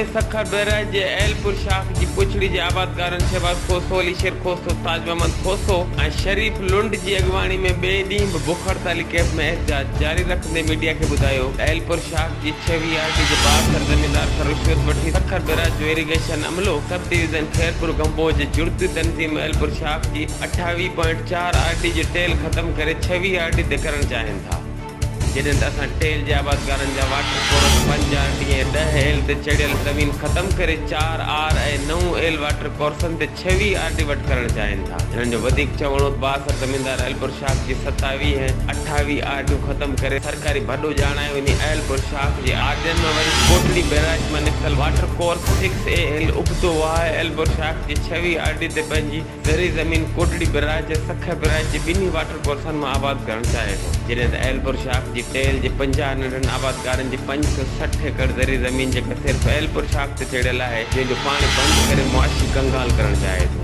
में सखर बैराज जे एलपुर शाख जी पुछड़ी जे आबादकारन शहबाज खोसो, अलीशेर खोसो, ताज मोहम्मद खोसो ऐं शरीफ लुंड जी अगवाणी में ॿिए ॾींहुं बि बुख हड़ताली कैंप में एहतजाज जारी रखंदे मीडिया खे ॿुधायो एलपुर शाख जी 6 आरटी जे 62 ज़मींदार खां रिश्वत वठी सखर बैराज जो इरिगेशन अमलो सब डिवीज़न खैरपुर गंबो जे जुड़ती तंज़ीम एलपुर शाख जी 28.4 आरटी जे टेल ख़त्म करे 6 आरटी ते करण चाहिनि था। जॾहिं त असां टेल जे आबादकारनि जा वाटर कोर्स 5 आरटी ऐं 10 एल ते चढ़ियल ज़मीन ख़त्म करे 4 आर ऐं 9 एल वाटर कोर्सनि ते 6 आरटी वटि करणु चाहिनि था। हिननि जो वधीक चवणो 62 ज़मींदार एलपुर शाख जी 27 ऐं 28 आरटियूं ख़त्म करे सरकारी भॾो ॼाणायो वञी एलपुर शाख जे आरटियुनि में वरी कोटड़ी बैराज मां निकितल वाटर कोर्स 6 एल उबतो आहे एलपुर शाख जी 6 आरटी ते पंहिंजी ज़री ज़मीन कोटड़ी बैराज ऐं सखर बैराज जे ॿिन्ही वाटर कोर्सनि मां आबाद करणु चाहे थो। जॾहिं त एलपुर शाख जी टेल जे 50 नंढनि आबादकारनि जी 560 एकड़ ज़री ज़मीन जेका सिर्फ़ु एलपुर शाख ते चढ़ियल आहे जंहिंजो पाणी बंदि करे मुआशी कंगाल करणु चाहे थो।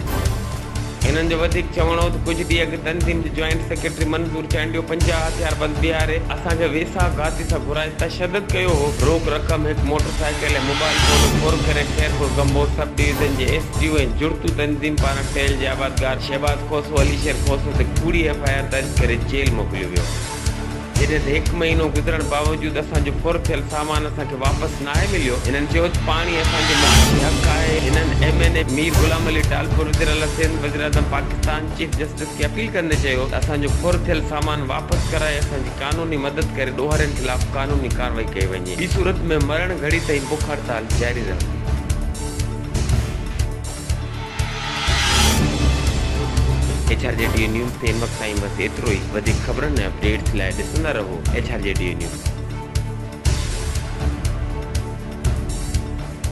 हिननि जो वधीक चवणो त कुझु ॾींहं अॻु तंज़ीम जे जॉइंट सेक्रेटरी मंज़ूर चांडियो 50 हथियारबंद बिहारे असांजा वेसा घाती सां घुराए तशदद कयो हो। रोक रक़म हिकु मोटरसाइकिल ऐं मोबाइल फोन फुर करे खैरपुर गंबो सब डिवीज़न जे एसडीओ ऐं जुड़तू तंज़ीम पारां टेल जे आबादकार शहबाज खोसो, अलीशेर खोसो ते कूड़ी एफआईआर दर्ज करे जेल मोकिलियो वियो। जॾहिं त 1 महीनो गुज़रण बावजूदि असांजो फुर थियल सामान असांखे वापसि नाहे मिलियो। हिननि चयो त पाणी असांजो मुआशी हक़ आहे। हिननि MNA मीर गुलाम अली टालपुर वज़ीर आला सिंध वज़ीर आज़म पाकिस्तान चीफ जस्टिस खे अपील कंदे चयो त असांजो फुर थियल सामान वापसि कराए असांजी कानूनी मदद करे ॾोहरनि ख़िलाफ़ कानूनी कार्रवाई कई वञे। ॿी सूरत में मरण घड़ी ताईं बुख हड़ताल जारी रहंदी। HRJDA न्यूज़ ते इन वक़्त ताईं बसि एतिरो ई। वधीक ख़बरनि ऐं अपडेट्स लाइ ॾिसंदा रहो HRJDA न्यूज़।